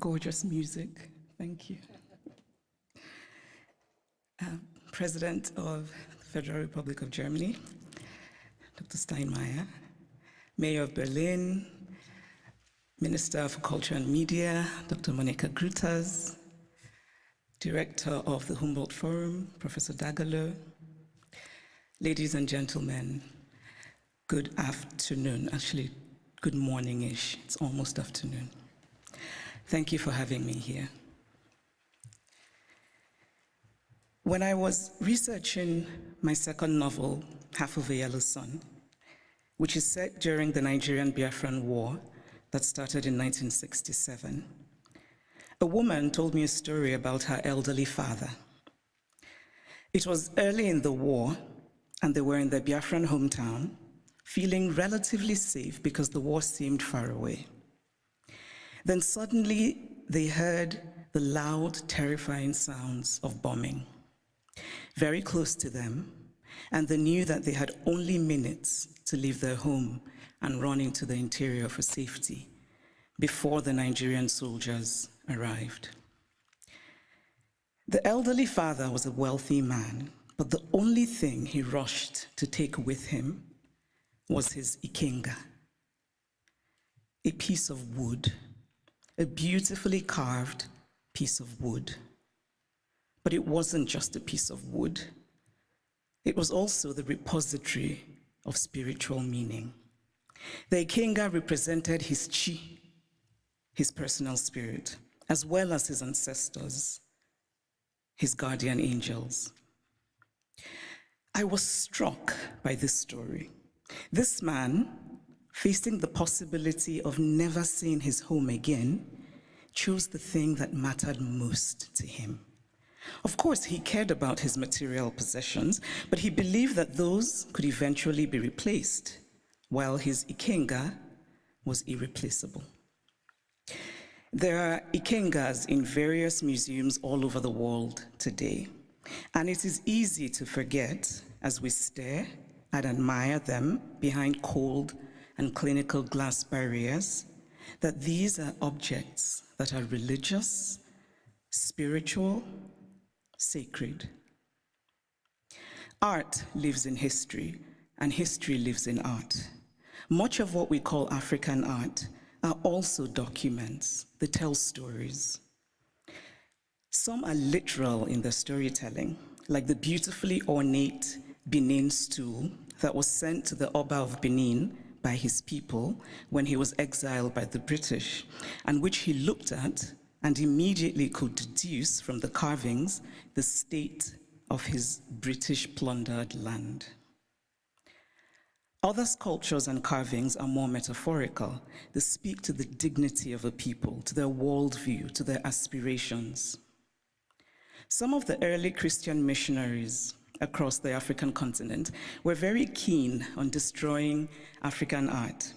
gorgeous music. Thank you. President of the Federal Republic of Germany, Dr. Steinmeier, Mayor of Berlin, Minister for Culture and Media, Dr. Monica Grutas, Director of the Humboldt Forum, Professor Dagalo, ladies and gentlemen, good afternoon. Actually, good morning-ish. It's almost afternoon. Thank you for having me here. When I was researching my second novel, Half of a Yellow Sun, which is set during the Nigerian Biafran War that started in 1967, a woman told me a story about her elderly father. It was early in the war, and they were in their Biafran hometown, feeling relatively safe because the war seemed far away. Then suddenly they heard the loud, terrifying sounds of bombing very close to them, and they knew that they had only minutes to leave their home and run into the interior for safety before the Nigerian soldiers arrived. The elderly father was a wealthy man, but the only thing he rushed to take with him was his Ikenga, a piece of wood, a beautifully carved piece of wood. But it wasn't just a piece of wood. It was also the repository of spiritual meaning. The Ikenga represented his chi, his personal spirit, as well as his ancestors, his guardian angels. I was struck by this story. This man, facing the possibility of never seeing his home again, chose the thing that mattered most to him. Of course, he cared about his material possessions, but he believed that those could eventually be replaced, while his Ikenga was irreplaceable. There are Ikengas in various museums all over the world today, and it is easy to forget as we stare and admire them behind cold and clinical glass barriers, that these are objects that are religious, spiritual, sacred. Art lives in history, and history lives in art. Much of what we call African art are also documents that tell stories. Some are literal in their storytelling, like the beautifully ornate Benin stool that was sent to the Oba of Benin by his people when he was exiled by the British, and which he looked at and immediately could deduce from the carvings the state of his British plundered land. Other sculptures and carvings are more metaphorical. They speak to the dignity of a people, to their worldview, to their aspirations. Some of the early Christian missionaries across the African continent were very keen on destroying African art.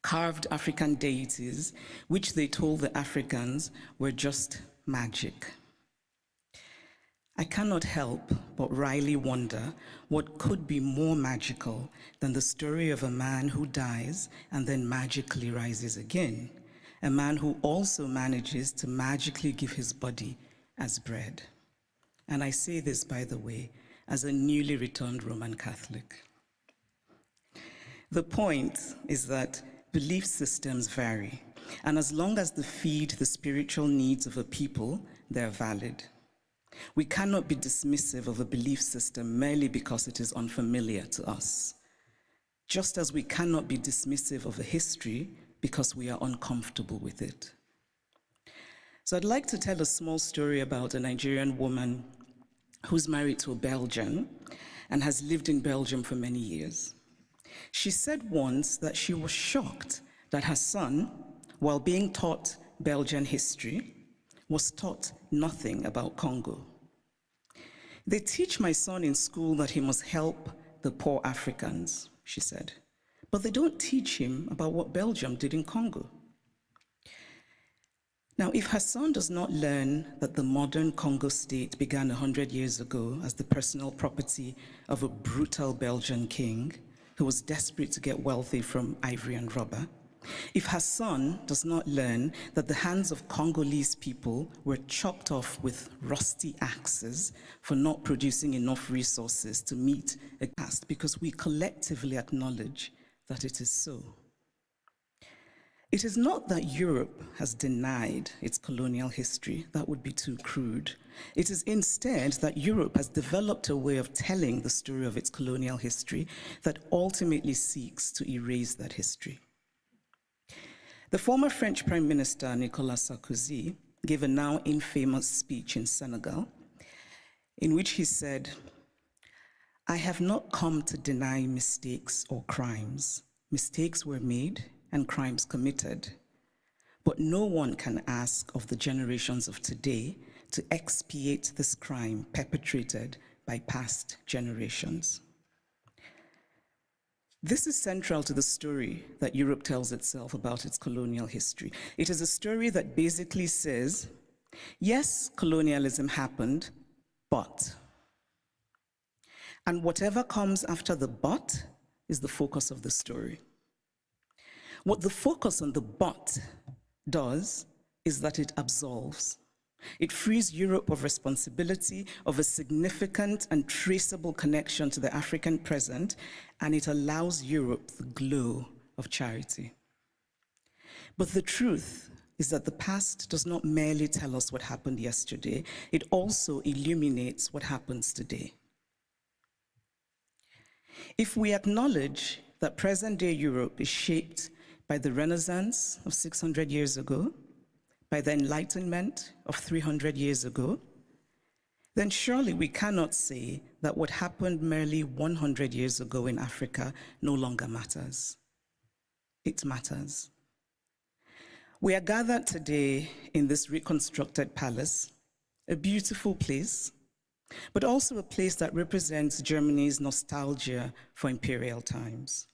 Carved African deities, which they told the Africans were just magic. I cannot help but wryly wonder what could be more magical than the story of a man who dies and then magically rises again, a man who also manages to magically give his body as bread. And I say this, by the way, as a newly returned Roman Catholic. The point is that belief systems vary, and as long as they feed the spiritual needs of a people, they're valid. We cannot be dismissive of a belief system merely because it is unfamiliar to us, just as we cannot be dismissive of a history because we are uncomfortable with it. So I'd like to tell a small story about a Nigerian woman who's married to a Belgian and has lived in Belgium for many years. She said once that she was shocked that her son, while being taught Belgian history, was taught nothing about Congo. They teach my son in school that he must help the poor Africans, she said, but they don't teach him about what Belgium did in Congo. Now, if her son does not learn that the modern Congo state began 100 years ago as the personal property of a brutal Belgian king who was desperate to get wealthy from ivory and rubber, If her son does not learn that the hands of Congolese people were chopped off with rusty axes for not producing enough resources to meet a past, because we collectively acknowledge that it is so. It is not that Europe has denied its colonial history. That would be too crude. It is instead that Europe has developed a way of telling the story of its colonial history that ultimately seeks to erase that history. The former French Prime Minister, Nicolas Sarkozy, gave a now infamous speech in Senegal in which he said, "I have not come to deny mistakes or crimes. Mistakes were made and crimes committed. But no one can ask of the generations of today to expiate this crime perpetrated by past generations." This is central to the story that Europe tells itself about its colonial history. It is a story that basically says, yes, colonialism happened, but. And whatever comes after the but is the focus of the story. What the focus on the but does is that it absolves. It frees Europe of responsibility, of a significant and traceable connection to the African present, and it allows Europe the glow of charity. But the truth is that the past does not merely tell us what happened yesterday, it also illuminates what happens today. If we acknowledge that present-day Europe is shaped by the Renaissance of 600 years ago, by the Enlightenment of 300 years ago, then surely we cannot say that what happened merely 100 years ago in Africa no longer matters. It matters. We are gathered today in this reconstructed palace, a beautiful place, but also a place that represents Germany's nostalgia for imperial times.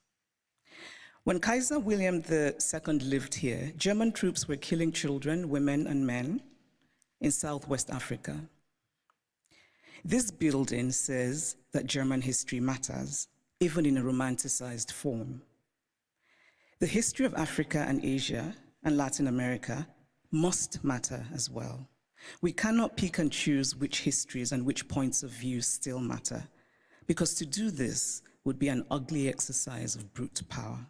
When Kaiser William II lived here, German troops were killing children, women, and men in Southwest Africa. This building says that German history matters, even in a romanticized form. The history of Africa and Asia and Latin America must matter as well. We cannot pick and choose which histories and which points of view still matter, because to do this would be an ugly exercise of brute power.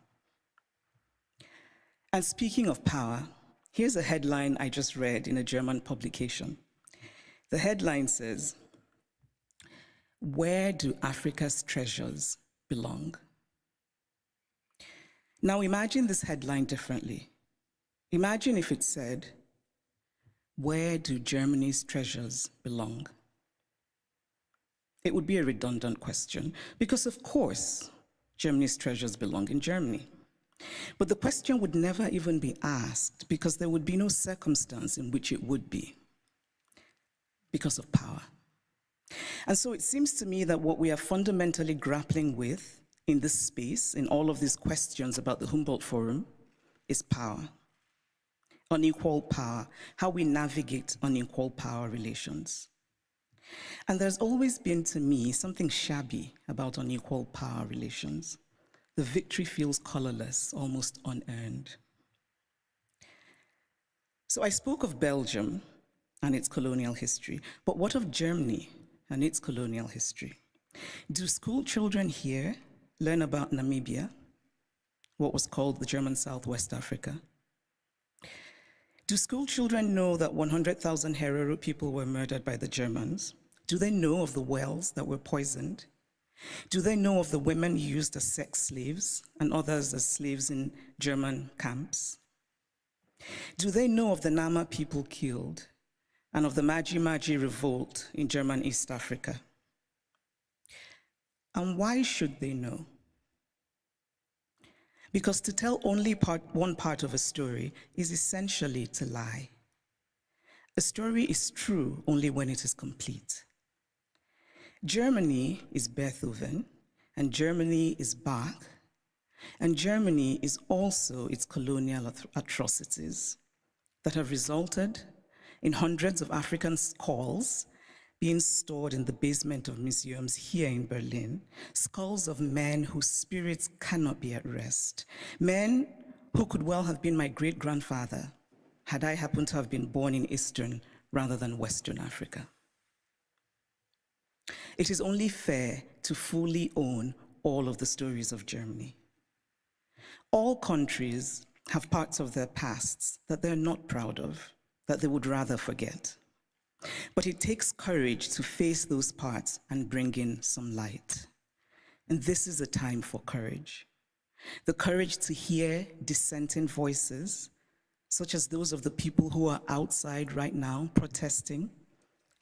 And speaking of power, here's a headline I just read in a German publication. The headline says, "Where do Africa's treasures belong?" Now imagine this headline differently. Imagine if it said, "Where do Germany's treasures belong?" It would be a redundant question, because of course, Germany's treasures belong in Germany. But the question would never even be asked, because there would be no circumstance in which it would be, because of power. And so it seems to me that what we are fundamentally grappling with in this space, in all of these questions about the Humboldt Forum, is power. Unequal power, how we navigate unequal power relations. And there's always been, to me, something shabby about unequal power relations. The victory feels colorless, almost unearned. So I spoke of Belgium and its colonial history, but what of Germany and its colonial history? Do school children here learn about Namibia, what was called the German Southwest Africa? Do school children know that 100,000 Herero people were murdered by the Germans? Do they know of the wells that were poisoned? Do they know of the women used as sex slaves and others as slaves in German camps? Do they know of the Nama people killed and of the Maji Maji revolt in German East Africa? And why should they know? Because to tell only one part of a story is essentially to lie. A story is true only when it is complete. Germany is Beethoven, and Germany is Bach, and Germany is also its colonial atrocities that have resulted in hundreds of African skulls being stored in the basement of museums here in Berlin, skulls of men whose spirits cannot be at rest, men who could well have been my great-grandfather had I happened to have been born in Eastern rather than Western Africa. It is only fair to fully own all of the stories of Germany. All countries have parts of their pasts that they're not proud of, that they would rather forget. But it takes courage to face those parts and bring in some light. And this is a time for courage. The courage to hear dissenting voices, such as those of the people who are outside right now protesting.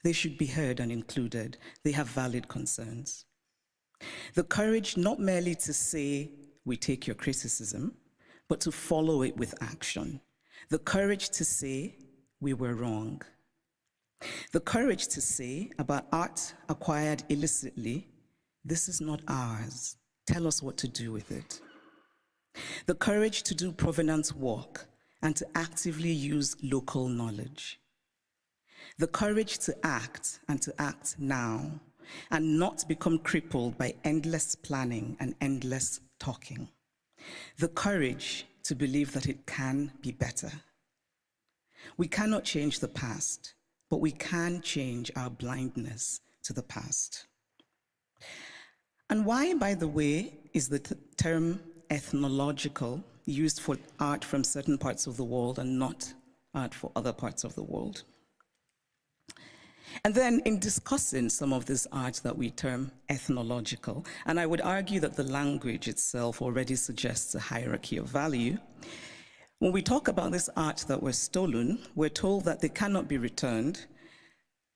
They should be heard and included. They have valid concerns. The courage not merely to say, we take your criticism, but to follow it with action. The courage to say, we were wrong. The courage to say about art acquired illicitly, this is not ours. Tell us what to do with it. The courage to do provenance work and to actively use local knowledge. The courage to act and to act now and not become crippled by endless planning and endless talking. The courage to believe that it can be better. We cannot change the past, but we can change our blindness to the past. And why, by the way, is the term ethnological used for art from certain parts of the world and not art for other parts of the world? And then in discussing some of this art that we term ethnological, and I would argue that the language itself already suggests a hierarchy of value, when we talk about this art that was stolen, we're told that they cannot be returned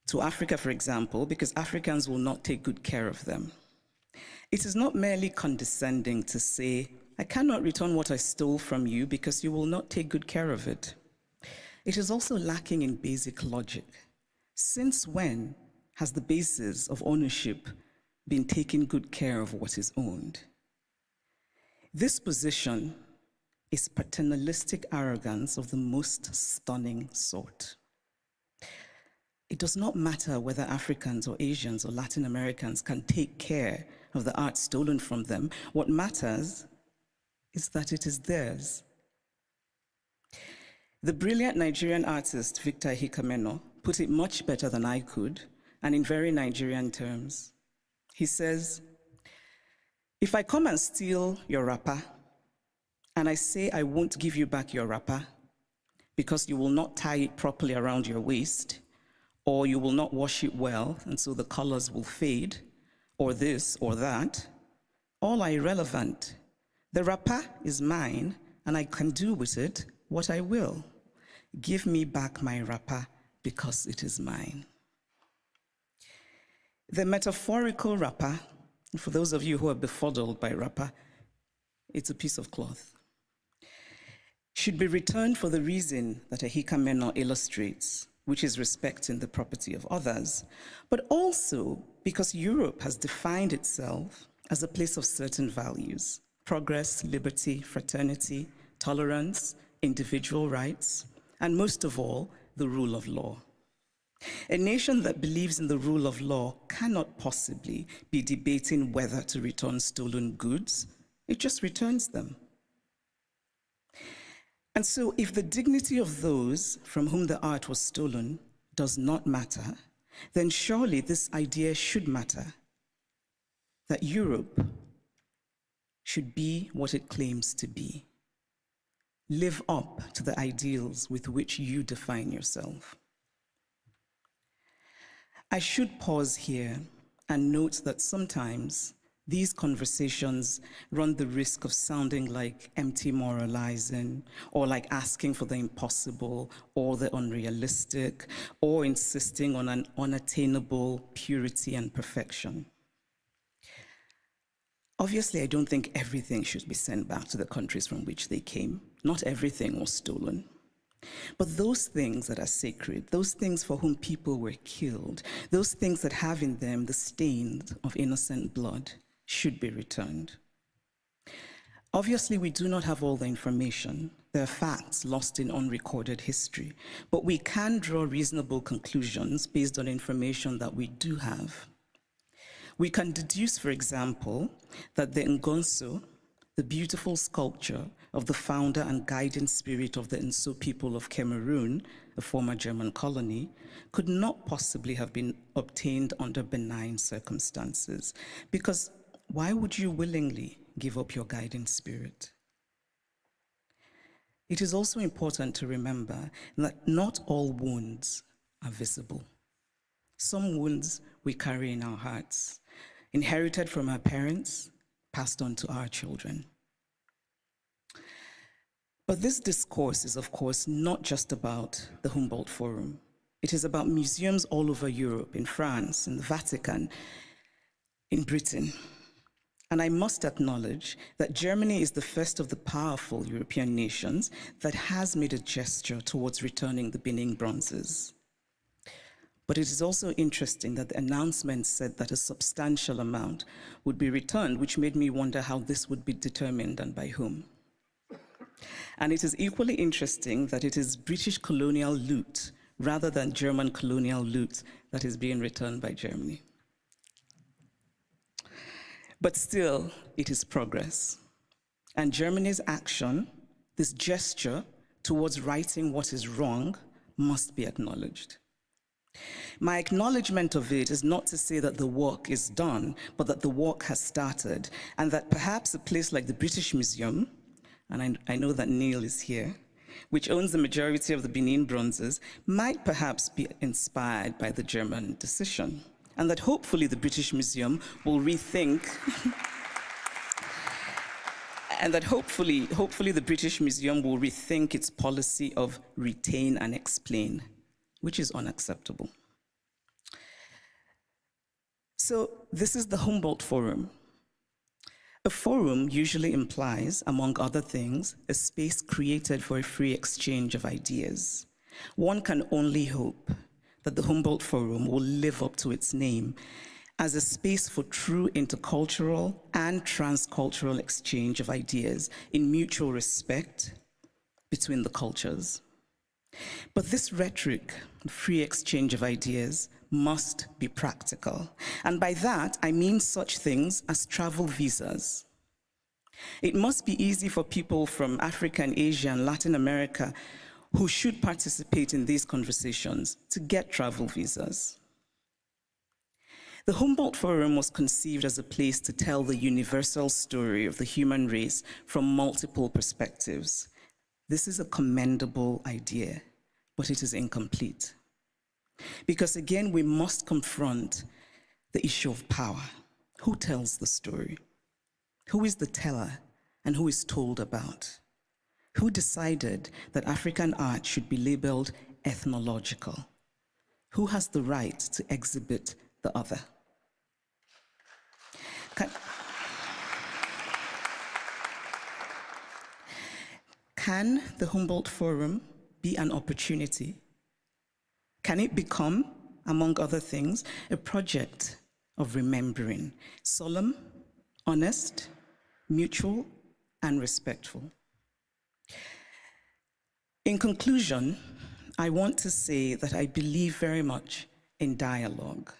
to Africa, for example, because Africans will not take good care of them. It is not merely condescending to say, I cannot return what I stole from you because you will not take good care of it. It is also lacking in basic logic. Since when has the basis of ownership been taking good care of what is owned? This position is paternalistic arrogance of the most stunning sort. It does not matter whether Africans or Asians or Latin Americans can take care of the art stolen from them. What matters is that it is theirs. The brilliant Nigerian artist Victor Hikameno put it much better than I could, and in very Nigerian terms. He says, if I come and steal your wrapper, and I say I won't give you back your wrapper because you will not tie it properly around your waist, or you will not wash it well, and so the colors will fade, or this or that, all are irrelevant. The wrapper is mine, and I can do with it what I will. Give me back my wrapper because it is mine. The metaphorical wrapper, for those of you who are befuddled by wrapper, it's a piece of cloth, should be returned for the reason that a Hikameno illustrates, which is respecting the property of others, but also because Europe has defined itself as a place of certain values: progress, liberty, fraternity, tolerance, individual rights, and most of all, the rule of law. A nation that believes in the rule of law cannot possibly be debating whether to return stolen goods. It just returns them. And so if the dignity of those from whom the art was stolen does not matter, then surely this idea should matter, that Europe should be what it claims to be. Live up to the ideals with which you define yourself. I should pause here and note that sometimes these conversations run the risk of sounding like empty moralizing, or like asking for the impossible or the unrealistic, or insisting on an unattainable purity and perfection. Obviously, I don't think everything should be sent back to the countries from which they came. Not everything was stolen. But those things that are sacred, those things for whom people were killed, those things that have in them the stains of innocent blood, should be returned. Obviously, we do not have all the information. There are facts lost in unrecorded history, but we can draw reasonable conclusions based on information that we do have. We can deduce, for example, that the Ngonso, the beautiful sculpture of the founder and guiding spirit of the Nso people of Cameroon, a former German colony, could not possibly have been obtained under benign circumstances. Because why would you willingly give up your guiding spirit? It is also important to remember that not all wounds are visible. Some wounds we carry in our hearts, inherited from our parents, passed on to our children. But this discourse is, of course, not just about the Humboldt Forum. It is about museums all over Europe, in France, in the Vatican, in Britain. And I must acknowledge that Germany is the first of the powerful European nations that has made a gesture towards returning the Benin bronzes. But it is also interesting that the announcement said that a substantial amount would be returned, which made me wonder how this would be determined and by whom. And it is equally interesting that it is British colonial loot rather than German colonial loot that is being returned by Germany. But still, it is progress. And Germany's action, this gesture towards righting what is wrong, must be acknowledged. My acknowledgement of it is not to say that the work is done, but that the work has started, and that perhaps a place like the British Museum, and I know that Neil is here, which owns the majority of the Benin bronzes, might perhaps be inspired by the German decision, and that hopefully the British Museum will rethink, and that hopefully the British Museum will rethink its policy of retain and explain, which is unacceptable. So this is the Humboldt Forum. A forum usually implies, among other things, a space created for a free exchange of ideas. One can only hope that the Humboldt Forum will live up to its name as a space for true intercultural and transcultural exchange of ideas in mutual respect between the cultures. But this rhetoric, free exchange of ideas, must be practical. And by that, I mean such things as travel visas. It must be easy for people from Africa and Asia and Latin America who should participate in these conversations to get travel visas. The Humboldt Forum was conceived as a place to tell the universal story of the human race from multiple perspectives. This is a commendable idea, but it is incomplete. Because again, we must confront the issue of power. Who tells the story? Who is the teller and who is told about? Who decided that African art should be labeled ethnological? Who has the right to exhibit the other? Can the Humboldt Forum be an opportunity? Can it become, among other things, a project of remembering, solemn, honest, mutual, and respectful? In conclusion, I want to say that I believe very much in dialogue.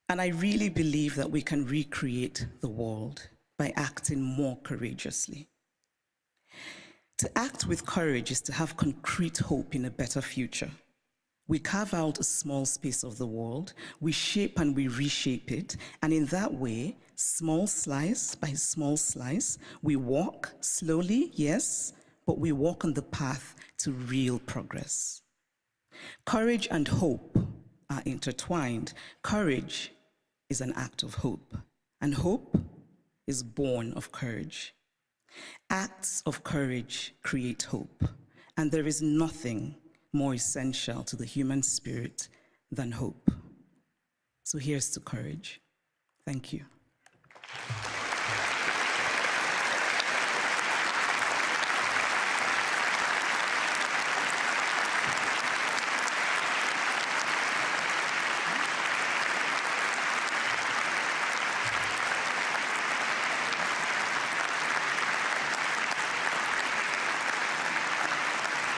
And I really believe that we can recreate the world by acting more courageously. To act with courage is to have concrete hope in a better future. We carve out a small space of the world, we shape and we reshape it, and in that way, small slice by small slice, we walk slowly, yes, but we walk on the path to real progress. Courage and hope are intertwined. Courage is an act of hope, and hope is born of courage. Acts of courage create hope, and there is nothing more essential to the human spirit than hope. So here's to courage. Thank you.